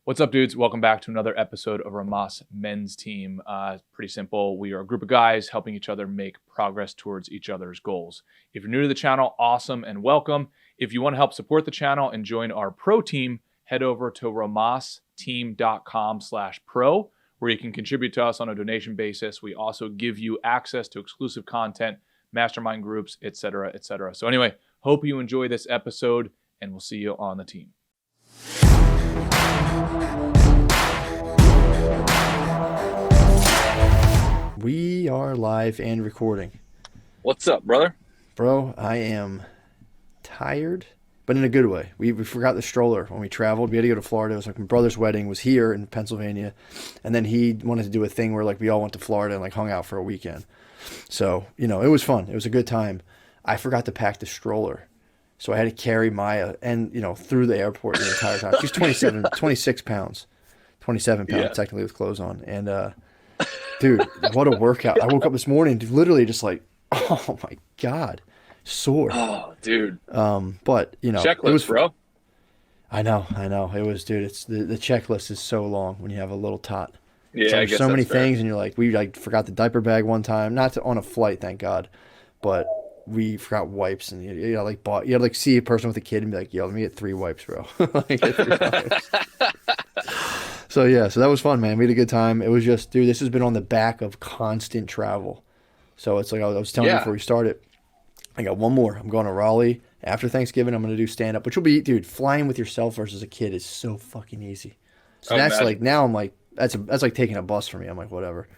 What's up, dudes? Welcome back to another episode of Rhomas Men's Team. Pretty simple. We are a group of guys helping each other make progress towards each other's goals. If you're new to the channel, awesome and welcome. If you want to help support the channel and join our pro team, head over to rhomasteam.com/pro, where you can contribute to us on a donation basis. We also give you access to exclusive content, mastermind groups, etc., etc. So anyway, hope you enjoy this episode, and we'll see you on the team. We are live and recording. What's up, brother? Bro, I am tired, but in a good way. We forgot the stroller when we traveled. We had to go to Florida. It was like my brother's wedding was here in Pennsylvania, and then he wanted to do a thing where like we all went to Florida and like hung out for a weekend. So, it was fun. It was a good time. I forgot to pack the stroller. So I had to carry Maya and, through the airport the entire time. She's 26 pounds, 27 pounds technically with clothes on. And, dude, what a workout. I woke up this morning literally just like, oh my God, sore. Oh, dude. But, Checklist, it was, bro. I know. It was, dude, it's the checklist is so long when you have a little tot. Yeah, I guess so many fair. things, and you're like, we like forgot the diaper bag one time, on a flight, thank God, but we forgot wipes, and you see a person with a kid and be like, yo, let me get 3 wipes, bro. Get 3 wipes. So that was fun, man. We had a good time. It was just, dude, this has been on the back of constant travel. So it's like I was telling you before we started, I got one more. I'm going to Raleigh after Thanksgiving. I'm going to do stand up, which will be, dude, flying with yourself versus a kid is so fucking easy. So that's like, now I'm like, that's like taking a bus for me. I'm like, whatever.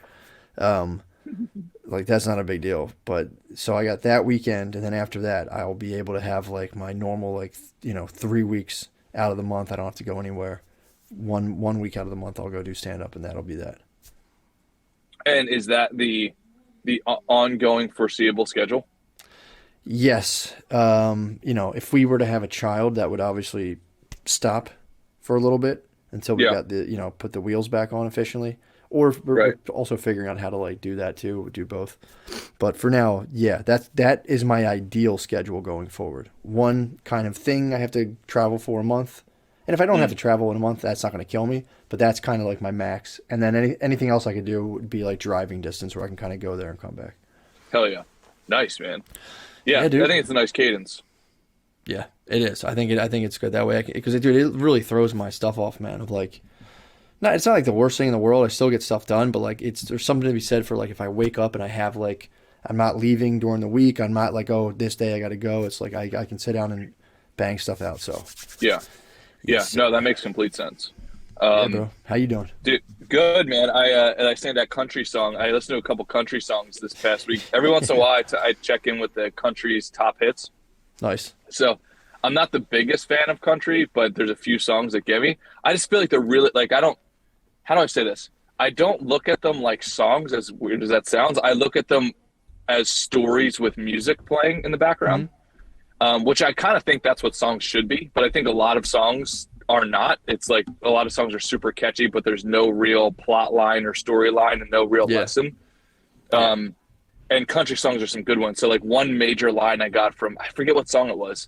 Like that's not a big deal. But so I got that weekend, and then after that, I'll be able to have like my normal 3 weeks out of the month. I don't have to go anywhere. One week out of the month, I'll go do stand up, and that'll be that. And is that the ongoing foreseeable schedule? Yes. If we were to have a child, that would obviously stop for a little bit until we got the put the wheels back on efficiently. Or we're also figuring out how to like do that too. We do both. But for now, that is my ideal schedule going forward. One kind of thing I have to travel for a month. And if I don't have to travel in a month, that's not going to kill me. But that's kind of like my max. And then anything else I could do would be like driving distance where I can kind of go there and come back. Hell yeah. Nice, man. Yeah, dude. I think it's a nice cadence. Yeah, it is. I think it's good that way. Because it really throws my stuff off, man. Of like, it's not like the worst thing in the world. I still get stuff done, but like there's something to be said for like if I wake up and I have like I'm not leaving during the week. I'm not like, oh, this day I got to go. It's like I can sit down and bang stuff out. So yeah, no, that makes complete sense. Bro, how you doing? Dude, good, man. I sang that country song. I listened to a couple country songs this past week. Every once in a while, I check in with the country's top hits. Nice. So I'm not the biggest fan of country, but there's a few songs that get me. I just feel like they're really like how do I say this? I don't look at them like songs, as weird as that sounds. I look at them as stories with music playing in the background, which I kind of think that's what songs should be. But I think a lot of songs are not. It's like a lot of songs are super catchy, but there's no real plot line or storyline and no real lesson. And country songs are some good ones. So like one major line I got from, I forget what song it was.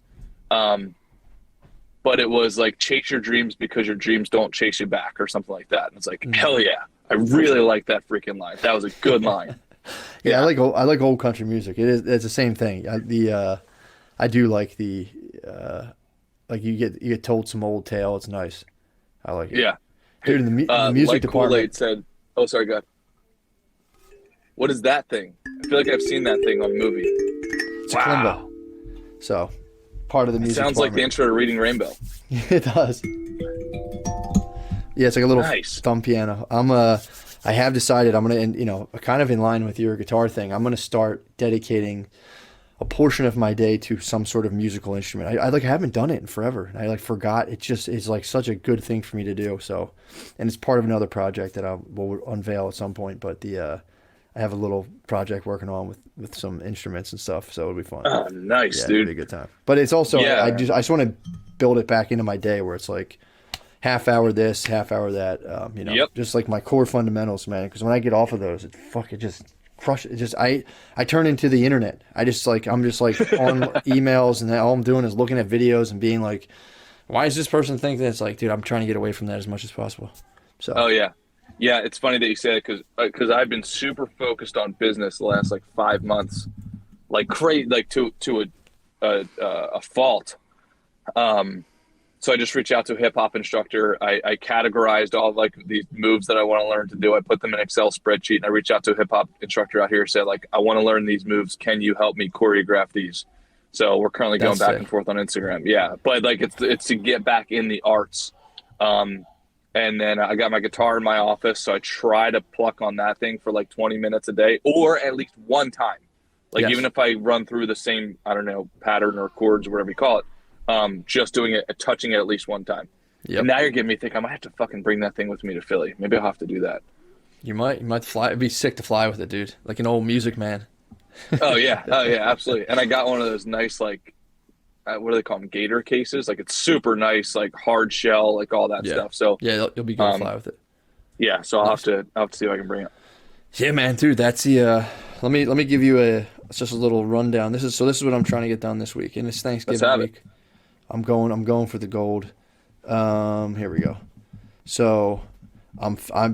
But it was like, chase your dreams because your dreams don't chase you back or something like that. And it's like, hell yeah. I really like that freaking line. That was a good line. I like old country music. It's the same thing. I do like the, like you get told some old tale. It's nice. I like it. Yeah. Dude, in the music like department. Kool-Aid said, oh, sorry, go ahead. What is that thing? I feel like I've seen that thing on a movie. It's a kalimba. So part of the music sounds like the intro to Reading Rainbow. It does. Yeah, it's like a little thumb piano. I have decided I'm gonna, kind of in line with your guitar thing. I'm gonna start dedicating a portion of my day to some sort of musical instrument. I haven't done it in forever, and I like forgot. It's like such a good thing for me to do. So, and it's part of another project that I will unveil at some point. But I have a little project working on with some instruments and stuff, so it'll be fun. Oh, nice, dude. It'll be a good time. But it's also I just want to build it back into my day where it's like half hour this, half hour that. Just like my core fundamentals, man. Because when I get off of those, it just crush it. Just I turn into the internet. I'm just like on emails, and all I'm doing is looking at videos and being like, Why does this person think that? It's like, dude, I'm trying to get away from that as much as possible. So, Oh yeah, yeah. It's funny that you say it because I've been super focused on business the last like 5 months, like crazy, like to a fault. So I just reached out to a hip hop instructor. I categorized all like these moves that I want to learn to do. I put them in an Excel spreadsheet, and I reached out to a hip hop instructor out here. Said like, I want to learn these moves. Can you help me choreograph these? So we're currently going back and forth on Instagram. Yeah, but like it's to get back in the arts. And then I got my guitar in my office, so I try to pluck on that thing for like 20 minutes a day, or at least one time. Like even if I run through the same, I don't know, pattern or chords or whatever you call it, just doing it, touching it at least one time. Yep. And now you're getting me think I might have to fucking bring that thing with me to Philly. Maybe I'll have to do that. You might fly. It'd be sick to fly with it, dude. Like an old Music Man. Oh yeah, absolutely. And I got one of those nice like, what do they call them? Gator cases. Like it's super nice, like hard shell, like all that stuff. So yeah, you'll be good to fly with it. Yeah, so I'll have to see if I can bring it. Yeah, man, dude. That's the. Let me give you just a little rundown. This is what I'm trying to get done this week, and it's Thanksgiving week. I'm going for the gold. Here we go. So,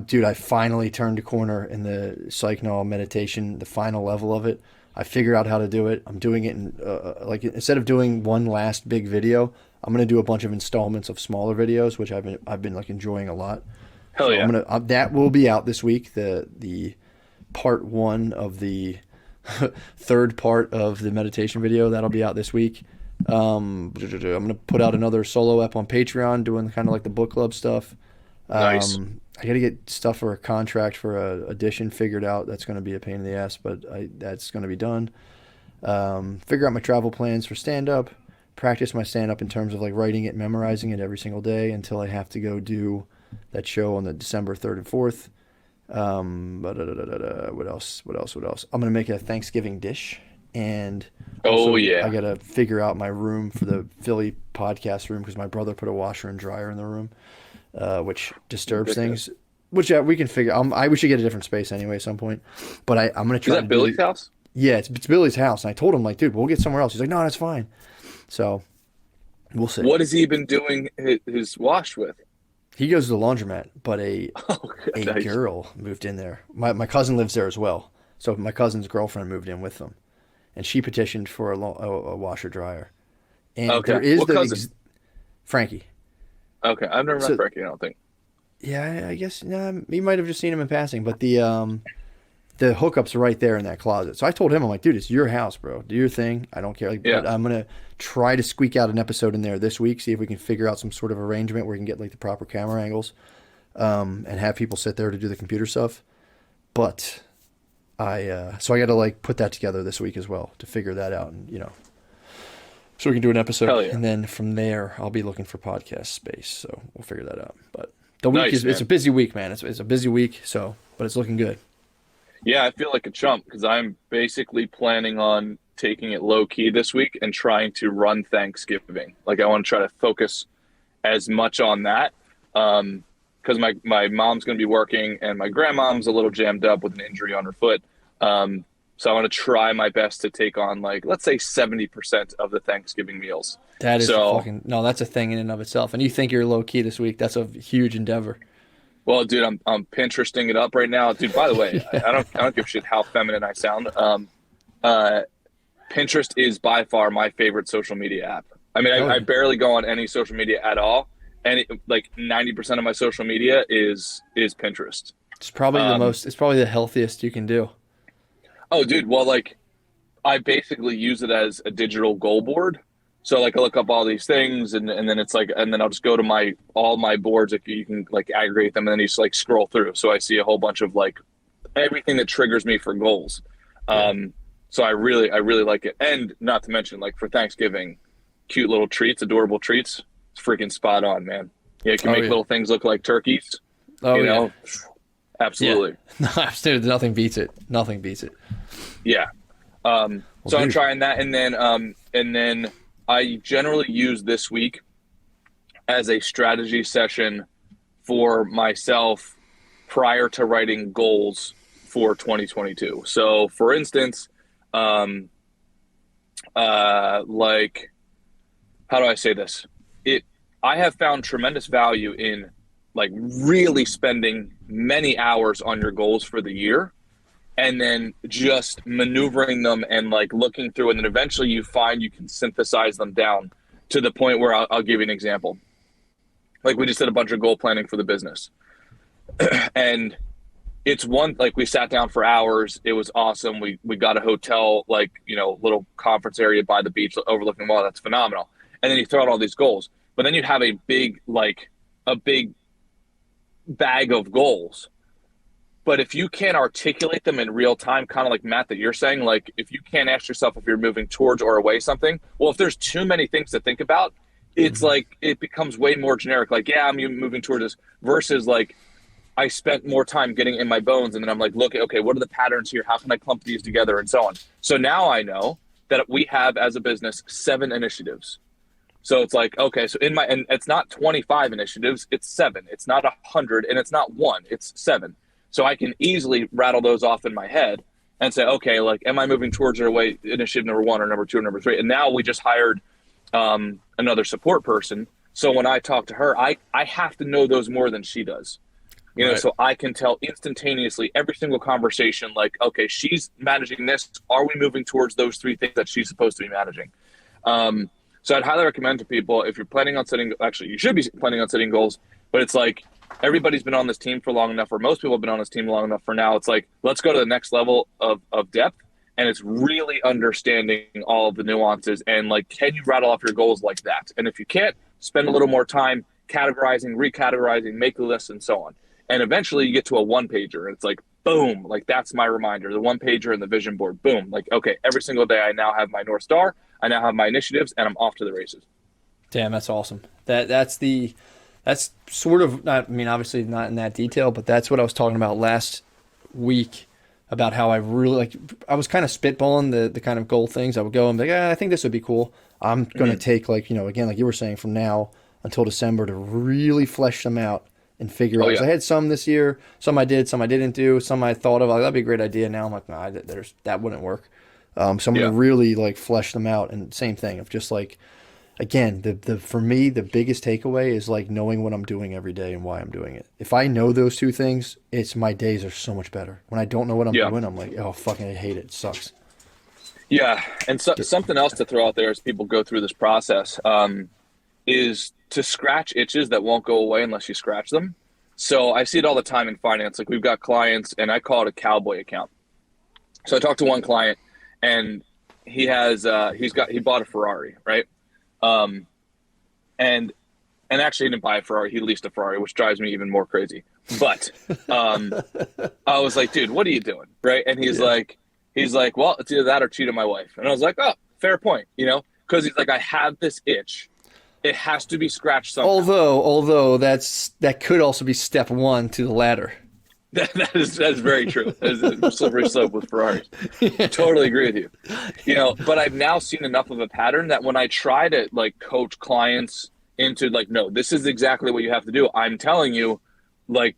dude. I finally turned a corner in the psych-null meditation, the final level of it. I figured out how to do it. I'm doing it in, like instead of doing one last big video, I'm gonna do a bunch of installments of smaller videos, which I've been like enjoying a lot. Hell yeah! That will be out this week. The part 1 of the third part of the meditation video that'll be out this week. I'm gonna put out another solo ep on Patreon, doing kind of like the book club stuff. Nice. I got to get stuff for a contract for a edition figured out. That's going to be a pain in the ass, but that's going to be done. Figure out my travel plans for stand-up. Practice my stand-up in terms of like writing it, memorizing it every single day until I have to go do that show on the December 3rd and 4th. What else? I'm going to make a Thanksgiving dish. And also, I got to figure out my room for the Philly podcast room because my brother put a washer and dryer in the room. Which disturbs things. Which we can figure. We should get a different space anyway at some point. But I'm gonna try. Is that Billy's house? Yeah, it's Billy's house. And I told him like, dude, we'll get somewhere else. He's like, no, that's fine. So we'll see. What has he been doing his wash with? He goes to the laundromat, but a girl moved in there. My cousin lives there as well. So my cousin's girlfriend moved in with them, and she petitioned for a washer dryer. And there is Frankie. Okay, I've never met Frankie, I don't think. Yeah, I guess you might have just seen him in passing, but the hookups are right there in that closet. So I told him, I'm like, dude, it's your house, bro. Do your thing. I don't care. But I'm gonna try to squeak out an episode in there this week, see if we can figure out some sort of arrangement where we can get like the proper camera angles, and have people sit there to do the computer stuff. But so I got to like put that together this week as well to figure that out, and so we can do an episode, and then from there, I'll be looking for podcast space. So we'll figure that out. But the week it's a busy week, man. It's a busy week, but it's looking good. Yeah, I feel like a chump because I'm basically planning on taking it low key this week and trying to run Thanksgiving. Like I want to try to focus as much on that because my mom's going to be working and my grandmom's a little jammed up with an injury on her foot. So I want to try my best to take on, like, let's say 70% of the Thanksgiving meals. That is that's a thing in and of itself. And you think you're low key this week. That's a huge endeavor. Well, dude, I'm Pinteresting it up right now. Dude, by the way, I don't give a shit how feminine I sound. Pinterest is by far my favorite social media app. I mean, I barely go on any social media at all. And like 90% of my social media is Pinterest. It's probably it's probably the healthiest you can do. Oh, dude. Well, like I basically use it as a digital goal board. So like I look up all these things and then it's like, and then I'll just go to all my boards. Like you can like aggregate them and then you just like scroll through. So I see a whole bunch of like everything that triggers me for goals. So I really like it. And not to mention like for Thanksgiving, cute little treats, adorable treats. It's freaking spot on, man. Yeah. You can make little things look like turkeys. You know? Absolutely. Yeah. No, absolutely. Nothing beats it. Nothing beats it. Yeah. So I'm trying that. And then I generally use this week as a strategy session for myself prior to writing goals for 2022. So for instance, like, how do I say this? I have found tremendous value in like really spending many hours on your goals for the year and then just maneuvering them and like looking through. And then eventually you find you can synthesize them down to the point where I'll give you an example. Like we just did a bunch of goal planning for the business. And it's one, like we sat down for hours. It was awesome. We got a hotel, like, you know, little conference area by the beach overlooking the water. That's phenomenal. And then you throw out all these goals, but then you have a big bag of goals. But if you can't articulate them in real time, kind of like Matt, that you're saying, like if you can't ask yourself if you're moving towards or away something, well, if there's too many things to think about, it's like, it becomes way more generic. Like, yeah, I'm moving towards this versus like, I spent more time getting in my bones. And then I'm like, look, okay, what are the patterns here? How can I clump these together and so on? So now I know that we have as a business 7 initiatives. So it's like, okay, so and it's not 25 initiatives, it's 7. It's not 100 and it's not 1, it's 7. So I can easily rattle those off in my head and say, okay, like, am I moving towards or away initiative number 1 or number 2 or number 3? And now we just hired another support person. So when I talk to her, I have to know those more than she does. You know, so I can tell instantaneously every single conversation, like, okay, she's managing this. Are we moving towards those 3 things that she's supposed to be managing? So I'd highly recommend to people, if you're planning on setting, actually, you should be planning on setting goals, but it's like, everybody's been on this team for long enough, or most people have been on this team long enough for now. It's like, let's go to the next level of depth. And it's really understanding all of the nuances. And like, can you rattle off your goals like that? And if you can't, spend a little more time categorizing, recategorizing, make a list, and so on. And eventually you get to a 1-pager and it's like, boom, like that's my reminder, the 1-pager and the vision board, boom. Like, okay, every single day I now have my North Star, I now have my initiatives, and I'm off to the races. Damn, that's awesome. That's sort of not, I mean, obviously not in that detail, but that's what I was talking about last week about how I really like, I was kind of spitballing the kind of goal things. I would go and be like, I think this would be cool. I'm going to take like, you know, again, like you were saying, from now until December to really flesh them out and figure out. Yeah. I had some this year, some I did, some I didn't do, some I thought of, like, that'd be a great idea. Now I'm like, nah, that wouldn't work. So I'm going to really like flesh them out. And same thing of just like, again, for me, the biggest takeaway is like knowing what I'm doing every day and why I'm doing it. If I know those 2 things, my days are so much better. When I don't know what I'm doing, I'm like, oh, fucking, I hate it. It sucks. Yeah. And something else to throw out there as people go through this process is to scratch itches that won't go away unless you scratch them. So I see it all the time in finance. Like we've got clients, and I call it a cowboy account. So I talked to one client, and he bought a Ferrari, right? And actually he didn't buy a Ferrari, he leased a Ferrari, which drives me even more crazy. But I was like, dude, what are you doing? Right. And he's like, well, it's either that or cheat on my wife. And I was like, oh, fair point, you know, because he's like, I have this itch. It has to be scratched somehow. Although that could also be step 1 to the ladder. That's very true. That's a slippery slope with Ferraris. Totally agree with you. You know, but I've now seen enough of a pattern that when I try to like coach clients into like, no, this is exactly what you have to do. I'm telling you, like,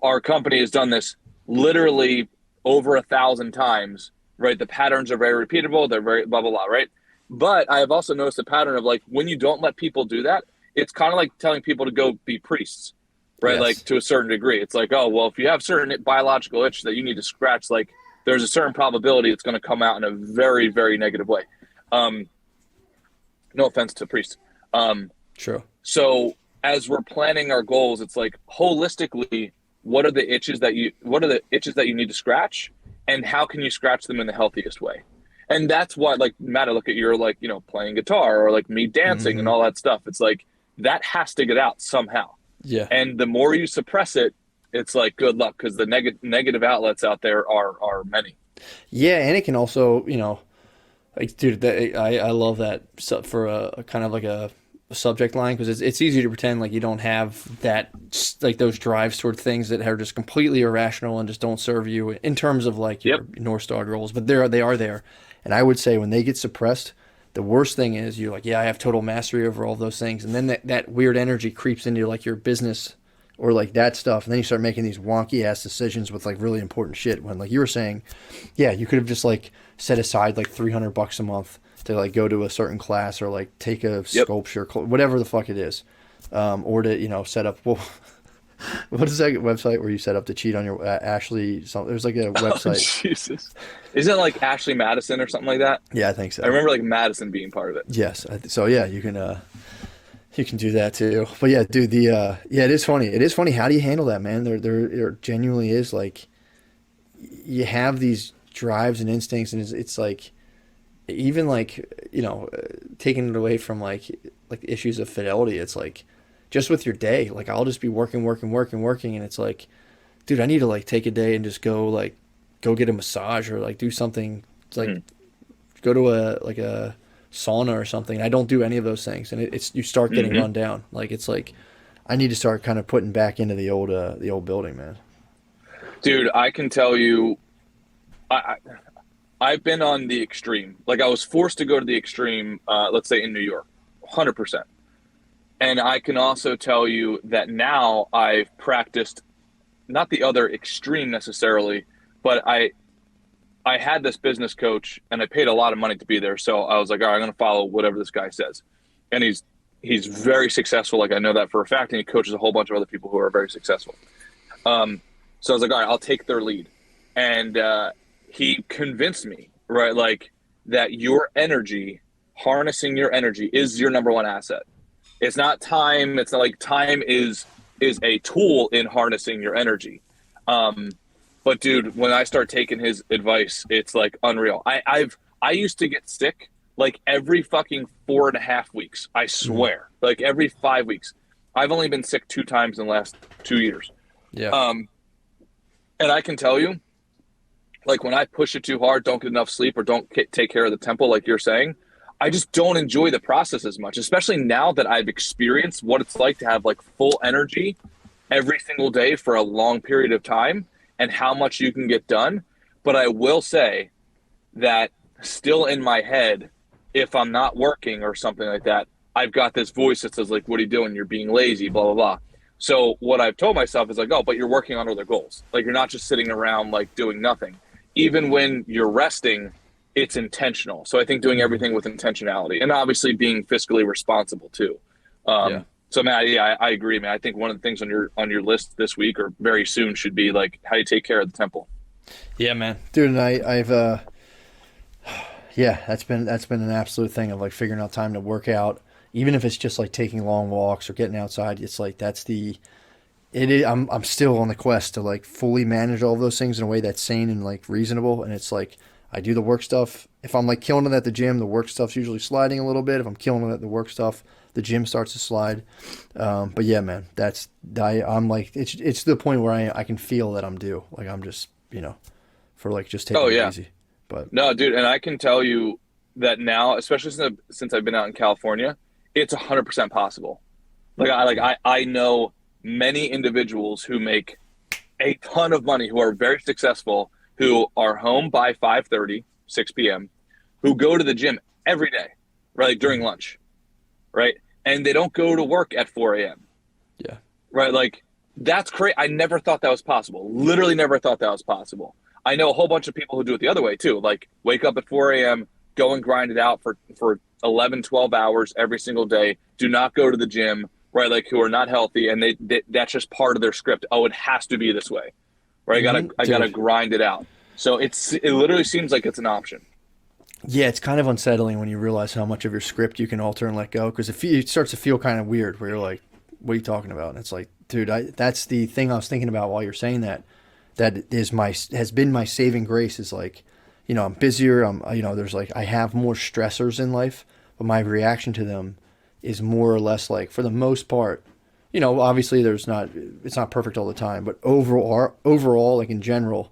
our company has done this literally over 1,000 times, right? The patterns are very repeatable. They're very blah, blah, blah, right? But I have also noticed a pattern of like, when you don't let people do that, it's kind of like telling people to go be priests. Right. Yes. Like to a certain degree, it's like, oh, well, if you have certain biological itch that you need to scratch, like there's a certain probability it's going to come out in a very, very negative way. No offense to priests. True. So as we're planning our goals, it's like holistically, what are the itches that you need to scratch, and how can you scratch them in the healthiest way? And that's why, like, Matt, I look at your, like, you know, playing guitar or like me dancing and all that stuff. It's like, that has to get out somehow. Yeah. And the more you suppress it, it's like, good luck, because the negative outlets out there are many. Yeah. And it can also, you know, like, dude, I love that for a kind of like a subject line, because it's easy to pretend like you don't have that, like those drives toward things that are just completely irrational and just don't serve you in terms of like your North Star goals. But they are there. And I would say when they get suppressed, the worst thing is you're like, yeah, I have total mastery over all those things. And then that weird energy creeps into like your business or like that stuff. And then you start making these wonky ass decisions with like really important shit. When, like you were saying, yeah, you could have just like set aside like $300 a month to like go to a certain class or like take a sculpture, whatever the fuck it is, or to, you know, set up. Well, what is that website where you set up to cheat on your Ashley? There's like a website. Oh, Jesus, isn't it like Ashley Madison or something like that? Yeah, I think so. I remember like Madison being part of it. Yes, so yeah, you can do that too. But yeah, dude, yeah, it is funny. It is funny. How do you handle that, man? There genuinely is like, you have these drives and instincts, and it's like, even like, you know, taking it away from like issues of fidelity, it's like, just with your day, like I'll just be working, and it's like, dude, I need to like take a day and just go get a massage or like do something, like go to a sauna or something. I don't do any of those things, and it's you start getting run down. Like it's like, I need to start kind of putting back into the old building, man. Dude, I can tell you, I've been on the extreme. Like I was forced to go to the extreme, let's say in New York, 100%. And I can also tell you that now I've practiced, not the other extreme necessarily, but I had this business coach and I paid a lot of money to be there. So I was like, all right, I'm going to follow whatever this guy says. And he's very successful. Like I know that for a fact. And he coaches a whole bunch of other people who are very successful. So I was like, all right, I'll take their lead. And he convinced me, right, like that your energy, harnessing your energy is your number one asset. It's not time. It's not like time is a tool in harnessing your energy. But dude, when I start taking his advice, it's like unreal. I used to get sick like every fucking 4.5 weeks. I swear, like every 5 weeks. I've only been sick 2 times in the last 2 years. Yeah. And I can tell you, like when I push it too hard, don't get enough sleep, or don't take care of the temple, like you're saying, I just don't enjoy the process as much, especially now that I've experienced what it's like to have like full energy every single day for a long period of time and how much you can get done. But I will say that still in my head, if I'm not working or something like that, I've got this voice that says like, what are you doing? You're being lazy, blah, blah, blah. So what I've told myself is like, oh, but you're working on other goals. Like you're not just sitting around like doing nothing. Even when you're resting, it's intentional. So I think doing everything with intentionality and obviously being fiscally responsible too. So man, I agree, man. I think one of the things on your list this week or very soon should be like how you take care of the temple. Yeah, man, dude. And I've that's been an absolute thing of like figuring out time to work out, even if it's just like taking long walks or getting outside. It's like I'm still on the quest to like fully manage all of those things in a way that's sane and like reasonable. And it's like, I do the work stuff. If I'm like killing it at the gym, the work stuff's usually sliding a little bit. If I'm killing it at the work stuff, the gym starts to slide. But yeah, man, I'm like, it's to the point where I can feel that I'm due. Like I'm just, you know, for like just taking it easy. But no, dude. And I can tell you that now, especially since I've been out in California, it's 100% possible. Like I know many individuals who make a ton of money, who are very successful, who are home by 5:30, 6 p.m., who go to the gym every day, right, during lunch, right? And they don't go to work at 4 a.m. Yeah. Right, like, that's crazy. I never thought that was possible. Literally never thought that was possible. I know a whole bunch of people who do it the other way, too. Like, wake up at 4 a.m., go and grind it out for 11, 12 hours every single day, do not go to the gym, right, like, who are not healthy, and that's just part of their script. Oh, it has to be this way. Right, I gotta grind it out. So it literally seems like it's an option. Yeah, it's kind of unsettling when you realize how much of your script you can alter and let go, because it starts to feel kind of weird where you're like, what are you talking about? And it's like, dude, that's the thing I was thinking about while you're saying that. That has been my saving grace is like, you know, I'm busier. There's like, I have more stressors in life, but my reaction to them is more or less like, for the most part, you know, obviously it's not perfect all the time, but overall, like in general,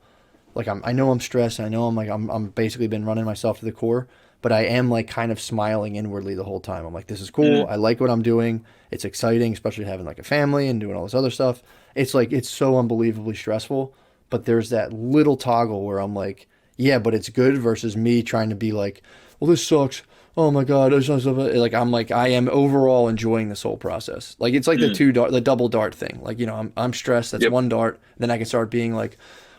like I know I'm stressed. I know I'm basically been running myself to the core, but I am like kind of smiling inwardly the whole time. I'm like, this is cool. I like what I'm doing. It's exciting, especially having like a family and doing all this other stuff. It's like, it's so unbelievably stressful, but there's that little toggle where I'm like, yeah, but it's good, versus me trying to be like, well, this sucks. Oh my God. Like, I'm like, I am overall enjoying this whole process. Like, it's like the double dart thing. Like, you know, I'm stressed. That's one dart. Then I can start being like,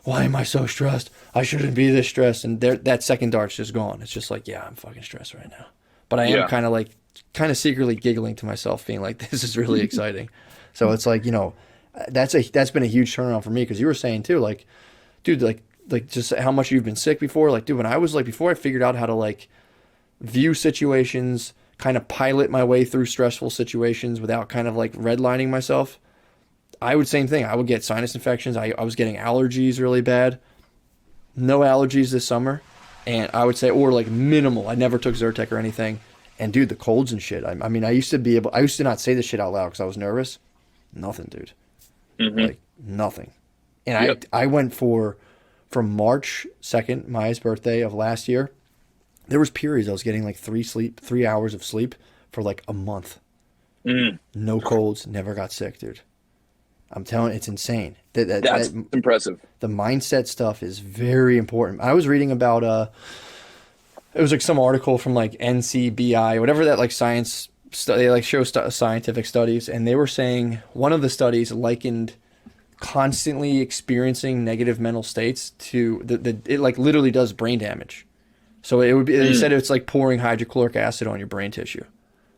why am I so stressed? I shouldn't be this stressed. And that second dart's just gone. It's just like, yeah, I'm fucking stressed right now. But I am kind of secretly giggling to myself, being like, this is really exciting. So it's like, that's been a huge turnaround for me, because you were saying too, like, dude, like just how much you've been sick before. Like, dude, when I was like, before I figured out how to like view situations, kind of pilot my way through stressful situations without kind of like redlining myself, I would same thing. I would get sinus infections. I was getting allergies really bad. No allergies this summer. And I would say, or like minimal. I never took Zyrtec or anything. And dude, the colds and shit. I mean, I used to not say this shit out loud because I was nervous. Nothing, dude. Like nothing. And I went from March 2nd, Maya's birthday of last year, there was periods I was getting like 3 hours of sleep for like a month. No colds, never got sick, dude. I'm telling you, it's insane. That's impressive. The mindset stuff is very important. I was reading about it was like some article from like NCBI, whatever that like science they like show scientific studies, and they were saying one of the studies likened constantly experiencing negative mental states to it like literally does brain damage. So it would be, they said it's like pouring hydrochloric acid on your brain tissue,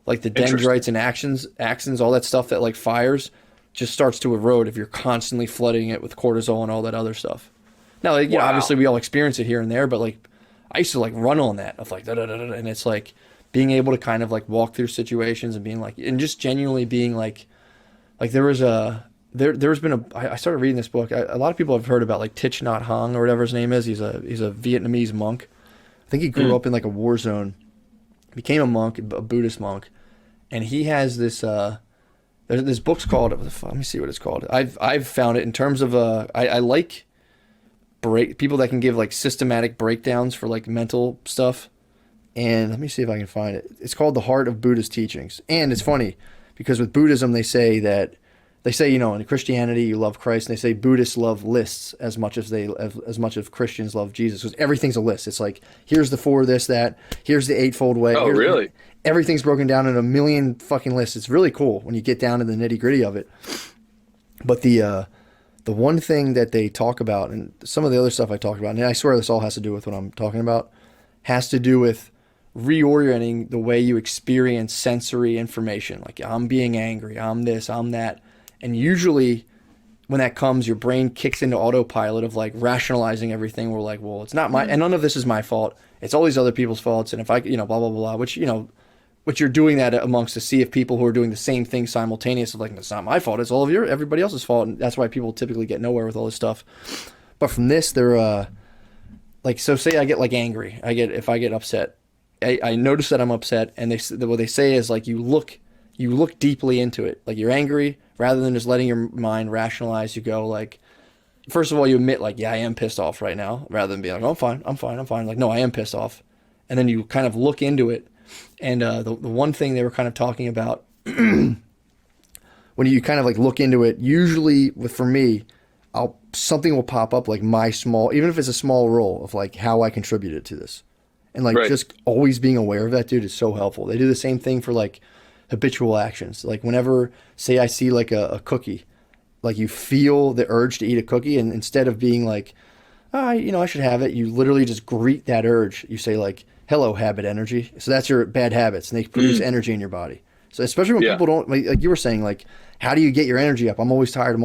like the dendrites and axons, all that stuff that like fires just starts to erode if you're constantly flooding it with cortisol and all that other stuff. Now, like, obviously we all experience it here and there, but like I used to like run on that of like and it's like being able to kind of like walk through situations and being like, and just genuinely being like there's been I started reading this book. A lot of people have heard about like Thich Nhat Hanh or whatever his name is. He's a Vietnamese monk. I think he grew up in like a war zone, became a monk, a Buddhist monk, and he has this this book's called, let me see what it's called. I've found it in terms of I like people that can give like systematic breakdowns for like mental stuff. And let me see if I can find it. It's called The Heart of Buddha's Teachings. And it's funny because with Buddhism they say in Christianity you love Christ, and they say Buddhists love lists as much as Christians love Jesus, because everything's a list. It's like, here's the 4 this that, here's the 8-fold way. Oh, really? Everything's broken down in a million fucking lists. It's really cool when you get down to the nitty gritty of it. But the one thing that they talk about, and some of the other stuff I talked about, and I swear this all has to do with what I'm talking about, has to do with reorienting the way you experience sensory information. Like, I'm being angry, I'm this, I'm that. And usually when that comes, your brain kicks into autopilot of like rationalizing everything. We're like, well, it's not and none of this is my fault. It's all these other people's faults. And if I, blah, blah, blah, which you're doing that amongst a sea of people who are doing the same thing simultaneously. Like, it's not my fault. It's all of everybody else's fault. And that's why people typically get nowhere with all this stuff. But from this, they're like, so say I get like angry. If I get upset, I notice that I'm upset. And what they say is like, you look deeply into it. Like, you're angry, rather than just letting your mind rationalize. You go like, first of all, you admit like, yeah, I am pissed off right now, rather than being like, oh, I'm fine. Like, no, I am pissed off. And then you kind of look into it. And the one thing they were kind of talking about, when you kind of like look into it, usually for me, something will pop up, like even if it's a small role of like how I contributed to this. And like just always being aware of that, dude, is so helpful. They do the same thing for like habitual actions. Like, whenever, say I see like a cookie, like you feel the urge to eat a cookie, and instead of being like, I should have it, you literally just greet that urge. You say like, hello, habit energy. So that's your bad habits, and they produce energy in your body. So especially when people don't, like you were saying, like, how do you get your energy up? I'm always tired.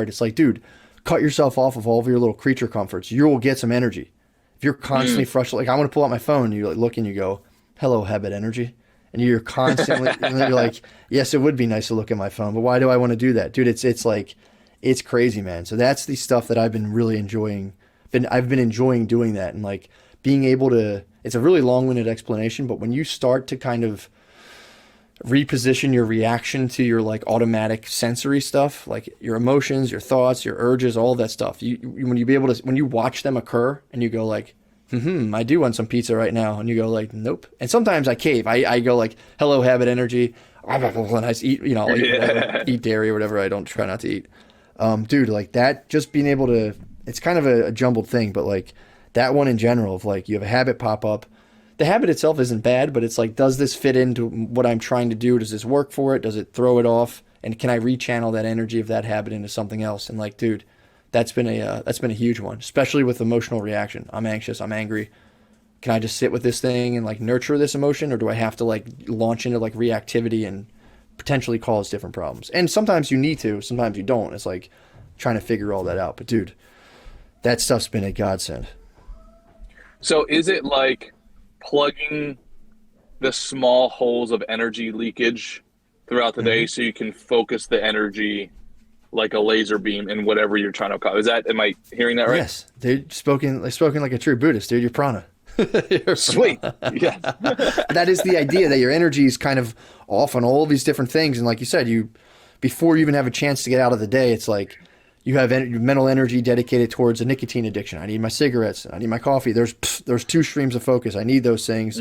It's like, dude, cut yourself off of all of your little creature comforts. You will get some energy. If you're constantly frustrated, like, I want to pull out my phone, you like look and you go, hello, habit energy. And you're constantly, and then you're like, yes, it would be nice to look at my phone, but why do I want to do that? Dude, it's like, it's crazy, man. So that's the stuff that I've been really enjoying. I've been enjoying doing that, and like being able to, it's a really long-winded explanation, but when you start to kind of reposition your reaction to your like automatic sensory stuff, like your emotions, your thoughts, your urges, all that stuff, when you watch them occur and you go like, I do want some pizza right now. And you go like, nope. And sometimes I cave. I go like, hello, habit energy. And I eat, eat dairy or whatever. I don't try not to eat. Dude, like that, just being able to, it's kind of a jumbled thing, but like that one in general of like, you have a habit pop up. The habit itself isn't bad, but it's like, does this fit into what I'm trying to do? Does this work for it? Does it throw it off? And can I rechannel that energy of that habit into something else? And like, dude, That's been a huge one, especially with emotional reaction. I'm anxious, I'm angry. Can I just sit with this thing and like nurture this emotion, or do I have to like launch into like reactivity and potentially cause different problems? And sometimes you need to, sometimes you don't. It's like trying to figure all that out. But dude, that stuff's been a godsend. So is it like plugging the small holes of energy leakage throughout the day so you can focus the energy like a laser beam in whatever you're trying to accomplish? Am I hearing that right? Yes, dude, spoken like a true Buddhist, dude. You're prana. You're Sweet. prana. Yeah. That is the idea, that your energy is kind of off on all these different things. And like you said, before you even have a chance to get out of the day, it's like you have mental energy dedicated towards a nicotine addiction. I need my cigarettes. I need my coffee. There's two streams of focus. I need those things.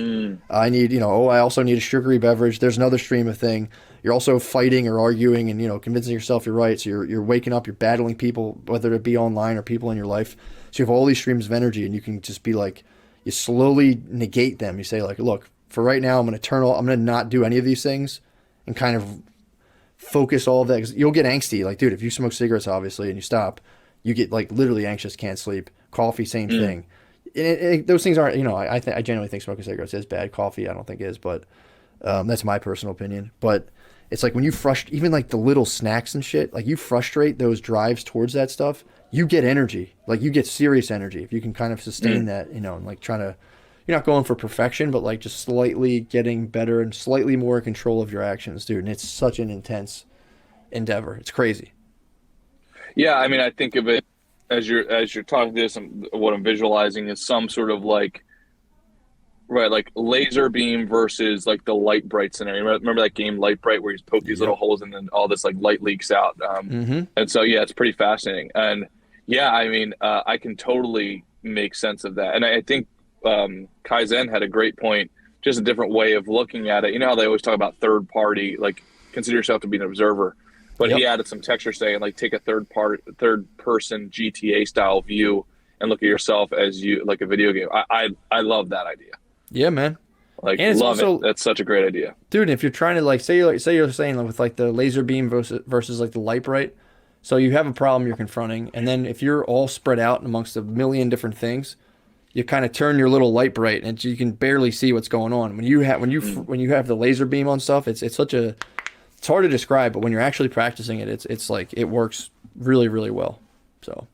I need, I also need a sugary beverage. There's another stream of thing. You're also fighting or arguing and, convincing yourself you're right. So you're waking up, you're battling people, whether it be online or people in your life. So you have all these streams of energy, and you can just be like, you slowly negate them. You say like, look, for right now, I'm going to not do any of these things and kind of focus all of that. 'Cause you'll get angsty. Like, dude, if you smoke cigarettes, obviously, and you stop, you get like literally anxious, can't sleep. Coffee, same thing. Those things aren't, I genuinely think smoking cigarettes is bad. Coffee, I don't think is, but that's my personal opinion. But it's like when you even like the little snacks and shit, like you frustrate those drives towards that stuff, you get energy. Like you get serious energy if you can kind of sustain that, and like trying to, you're not going for perfection, but like just slightly getting better and slightly more in control of your actions, dude. And it's such an intense endeavor. It's crazy. Yeah, I mean, I think of it as you're talking this, what I'm visualizing is some sort of like, right, like laser beam versus like the light bright scenario. Remember that game Light Bright where you poke these little holes and then all this like light leaks out. And so yeah, it's pretty fascinating. And yeah, I mean, I can totally make sense of that. And I think Kaizen had a great point, just a different way of looking at it. You know how they always talk about third party, like consider yourself to be an observer. But he added some texture saying like take a third person GTA style view and look at yourself as you like a video game. I love that idea. Yeah, man. Like, and love it. That's such a great idea, dude. If you're trying to like say you're saying like, with like the laser beam versus like the light bright, so you have a problem you're confronting, and then if you're all spread out amongst a million different things, you kind of turn your little light bright, and you can barely see what's going on. When you have the laser beam on stuff, it's hard to describe, but when you're actually practicing it, it's like it works really, really well. So,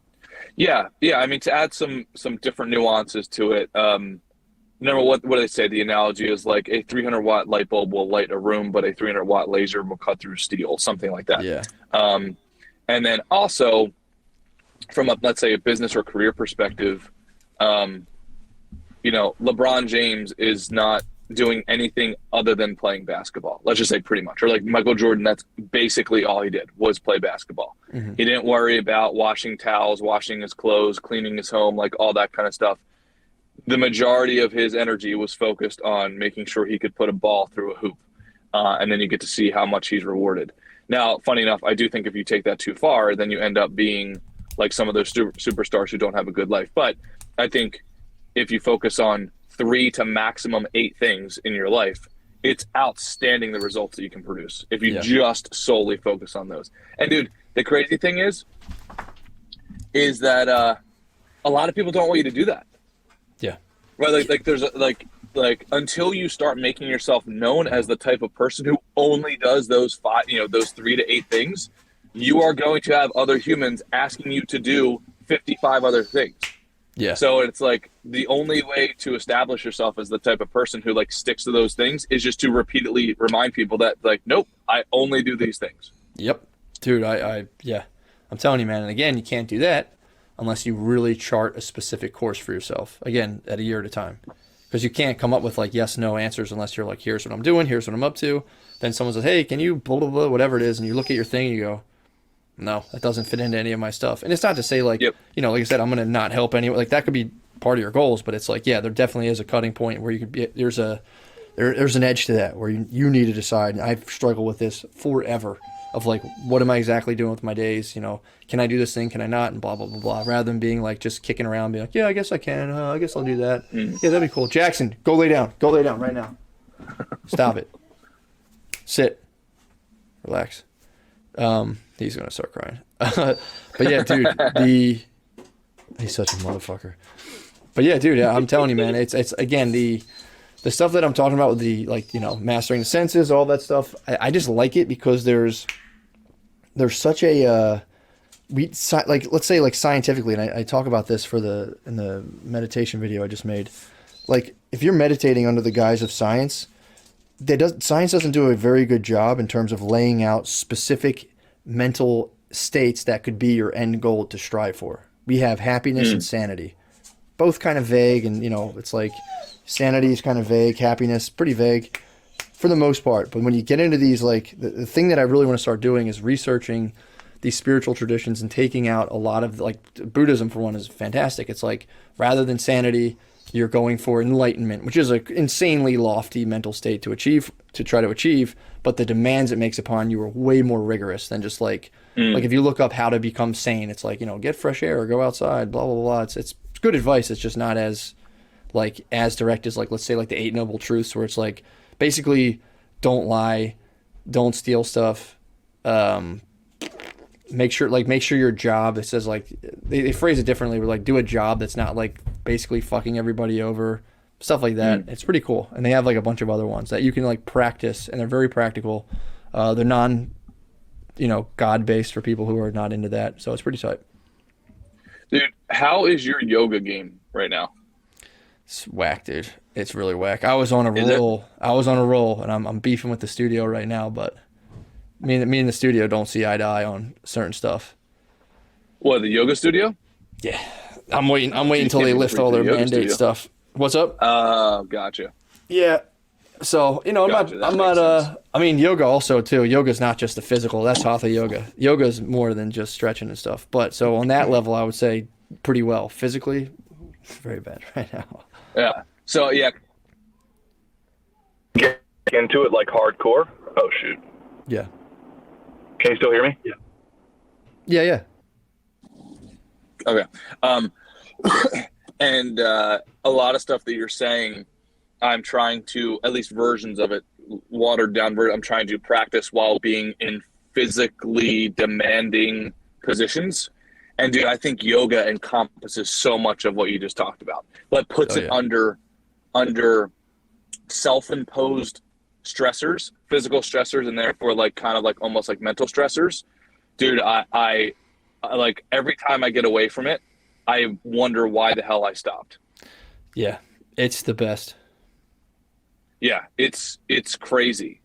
yeah. I mean, to add some different nuances to it. Remember what do they say? The analogy is like a 300-watt light bulb will light a room, but a 300-watt laser will cut through steel, something like that. Yeah. And then also from let's say a business or career perspective, LeBron James is not doing anything other than playing basketball. Let's just say pretty much. Or like Michael Jordan, that's basically all he did was play basketball. He didn't worry about washing towels, washing his clothes, cleaning his home, like all that kind of stuff. The majority of his energy was focused on making sure he could put a ball through a hoop. And then you get to see how much he's rewarded. Now, funny enough, I do think if you take that too far, then you end up being like some of those superstars who don't have a good life. But I think if you focus on 3 to maximum 8 things in your life, it's outstanding the results that you can produce if you just solely focus on those. And dude, the crazy thing is that a lot of people don't want you to do that. Yeah. Right. Like there's like until you start making yourself known as the type of person who only does those 3 to 8 things, you are going to have other humans asking you to do 55 other things. Yeah. So it's like the only way to establish yourself as the type of person who like sticks to those things is just to repeatedly remind people that like, nope, I only do these things. Yep. Dude, I'm telling you, man. And again, you can't do that unless you really chart a specific course for yourself, again, at a year at a time. Because you can't come up with like yes, no answers unless you're like, here's what I'm doing, here's what I'm up to. Then someone says, hey, can you blah, blah, blah, whatever it is. And you look at your thing and you go, no, that doesn't fit into any of my stuff. And it's not to say like, like I said, I'm going to not help anyone. Like that could be part of your goals, but it's like, yeah, there definitely is a cutting point where you could be, there's an edge to that where you need to decide. And I've struggled with this forever of like, what am I exactly doing with my days? Can I do this thing? Can I not? And blah, blah, blah, blah. Rather than being like, just kicking around, being like, yeah, I guess I can. I guess I'll do that. Yeah, that'd be cool. Jackson, go lay down. Go lay down right now. Stop it. Sit. Relax. He's gonna start crying. But yeah, dude, he's such a motherfucker. But yeah, dude, I'm telling you, man, it's again the stuff that I'm talking about with the, like, you know, mastering the senses, all that stuff. I just like it because there's such a like, let's say, like, scientifically, and I talk about this in the meditation video I just made. Like, if you're meditating under the guise of science, science doesn't do a very good job in terms of laying out specific mental states that could be your end goal to strive for. We have happiness and sanity, both kind of vague, and, you know, it's like sanity is kind of vague, happiness pretty vague for the most part. But when you get into these, like, the thing that I really want to start doing is researching these spiritual traditions and taking out a lot of, like, Buddhism, for one, is fantastic. It's like, rather than sanity, you're going for enlightenment, which is an insanely lofty mental state to try to achieve, but the demands it makes upon you are way more rigorous than just like if you look up how to become sane, it's like, you know, get fresh air or go outside, blah, blah, blah. It's good advice. It's just not as direct as, like, let's say, like, the 8 Noble Truths, where it's like, basically, don't lie, don't steal stuff, make sure your job, it says, like, they phrase it differently, but, like, do a job that's not, like, basically fucking everybody over, stuff like that. It's pretty cool. And they have, like, a bunch of other ones that you can, like, practice, and they're very practical. They're non, you know, God-based for people who are not into that, so it's pretty tight. Dude, how is your yoga game right now? It's whack, dude. It's really whack. I was on a roll, and I'm beefing with the studio right now, but me and the studio don't see eye to eye on certain stuff. What, the yoga studio? Yeah. I'm waiting until they lift all their mandate stuff. What's up? Gotcha. Yeah. So, you know, I mean, yoga also too. Yoga's not just the physical. That's hatha yoga. Yoga's more than just stretching and stuff. But so on that level, I would say pretty well. Physically, very bad right now. Yeah. So, yeah. Get into it like hardcore. Oh, shoot. Yeah. Can you still hear me? Yeah. Okay. And a lot of stuff that you're saying, I'm trying to, at least versions of it, watered down, I'm trying to practice while being in physically demanding positions. And dude, I think yoga encompasses so much of what you just talked about, but puts it under self-imposed stressors, physical stressors, and therefore, like, kind of like almost like mental stressors. Dude, I like, every time I get away from it, I wonder why the hell I stopped. Yeah, it's the best. Yeah, it's crazy.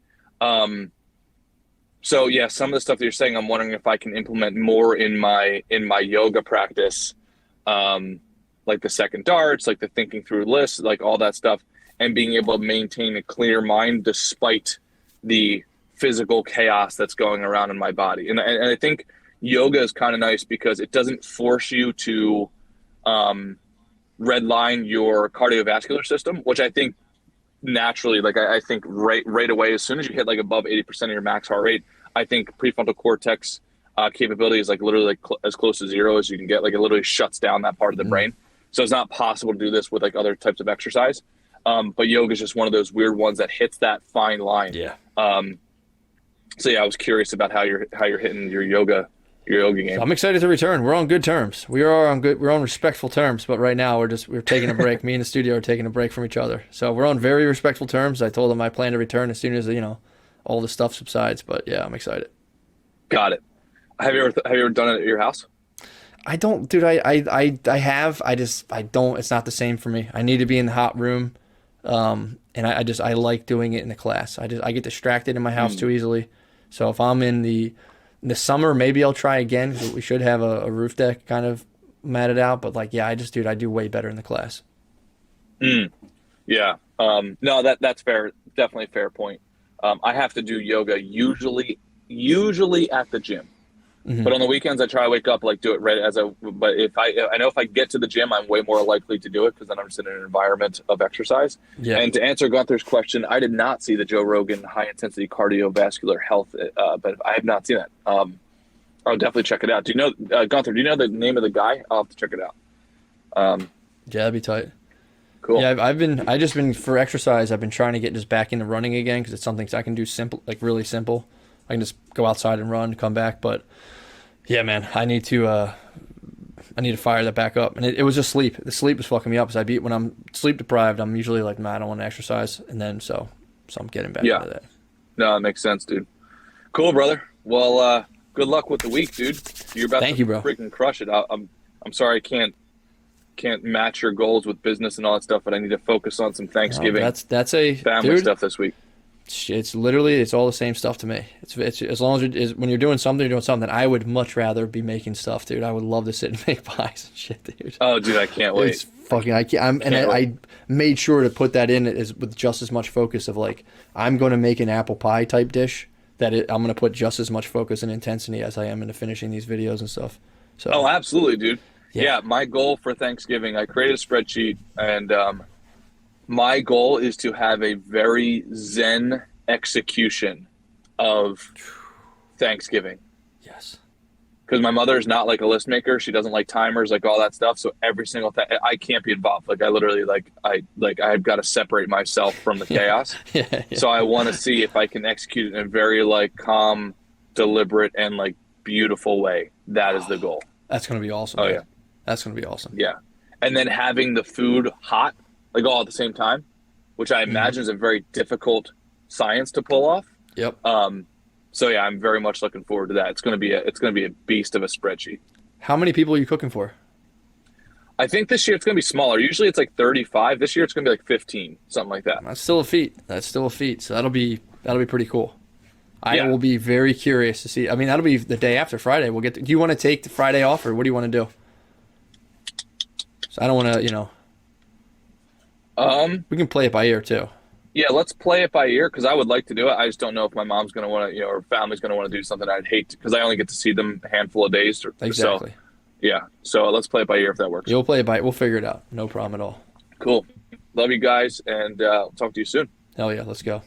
So yeah, some of the stuff that you're saying, I'm wondering if I can implement more in my yoga practice, like the second darts, like the thinking through lists, like all that stuff, and being able to maintain a clear mind despite the physical chaos that's going around in my body. And I think yoga is kind of nice because it doesn't force you to redline your cardiovascular system, which I think naturally, like, I think right away, as soon as you hit like above 80% of your max heart rate, I think prefrontal cortex capability is like literally like as close to zero as you can get. Like, it literally shuts down that part of the brain. So it's not possible to do this with like other types of exercise. But yoga is just one of those weird ones that hits that fine line. Yeah. So yeah, I was curious about how you're hitting your yoga game. So I'm excited to return. We're on good terms. We're on respectful terms, but right now we're taking a break. Me and the studio are taking a break from each other. So we're on very respectful terms. I told them I plan to return as soon as, you know, all the stuff subsides, but yeah, I'm excited. Got it. Have you ever done it at your house? I don't, dude. I have. I don't. It's not the same for me. I need to be in the hot room, and I like doing it in the class. I get distracted in my house too easily. So if I'm in the summer, maybe I'll try again. We should have a roof deck kind of matted out, but like, yeah, I do way better in the class. Yeah. No, that's fair. Definitely a fair point. I have to do yoga usually at the gym. But on the weekends, I try to wake up, like, do it right but I know if I get to the gym, I'm way more likely to do it because then I'm just in an environment of exercise. Yeah. And to answer Gunther's question, I did not see the Joe Rogan high intensity cardiovascular health, but I have not seen that. I'll definitely check it out. Do you know, Gunther, do you know the name of the guy? I'll have to check it out. Yeah, that'd be tight. Cool. Yeah, for exercise, I've been trying to get just back into running again because it's something I can do simple, like really simple. I can just go outside and run, come back. But yeah, man, I need to fire that back up. And it was just sleep. The sleep was fucking me up. Because when I'm sleep deprived, I'm usually like, nah, I don't want to exercise. And then so I'm getting back into that. No, it makes sense, dude. Cool, brother. Well, good luck with the week, dude. You're about to freaking crush it. I'm sorry I can't match your goals with business and all that stuff, but I need to focus on some Thanksgiving that's a family stuff this week. It's literally, it's all the same stuff to me. It's as long as when you're doing something, I would much rather be making stuff, dude. I would love to sit and make pies and shit, dude. Oh, dude, I can't wait. It's fucking, I made sure to put that in with just as much focus of like, I'm going to make an apple pie type dish I'm going to put just as much focus and intensity as I am into finishing these videos and stuff. So. Oh, absolutely, dude. Yeah, my goal for Thanksgiving, I created a spreadsheet, and my goal is to have a very zen execution of Thanksgiving. Yes. Because my mother is not like a list maker. She doesn't like timers, like all that stuff. So every single thing, I can't be involved. Like I literally, I've got to separate myself from the chaos. Yeah. So I want to see if I can execute it in a very like calm, deliberate, and like beautiful way. That is the goal. That's going to be awesome. Oh, man. Yeah. That's going to be awesome. Yeah. And then having the food hot, like all at the same time, which I imagine is a very difficult science to pull off. Yep. So yeah, I'm very much looking forward to that. It's going to be a beast of a spreadsheet. How many people are you cooking for? I think this year it's going to be smaller. Usually it's like 35. This year it's going to be like 15, something like that. That's still a feat. So that'll be pretty cool. I will be very curious to see. I mean, that'll be the day after Friday. Do you want to take the Friday off, or what do you want to do? So I don't want to, we can play it by ear too. Yeah, let's play it by ear because I would like to do it. I just don't know if my mom's going to want to, or family's going to want to do something I'd hate because I only get to see them a handful of days. Exactly. So, yeah. So let's play it by ear if that works. You'll play it by. We'll figure it out. No problem at all. Cool. Love you guys, and talk to you soon. Hell yeah. Let's go.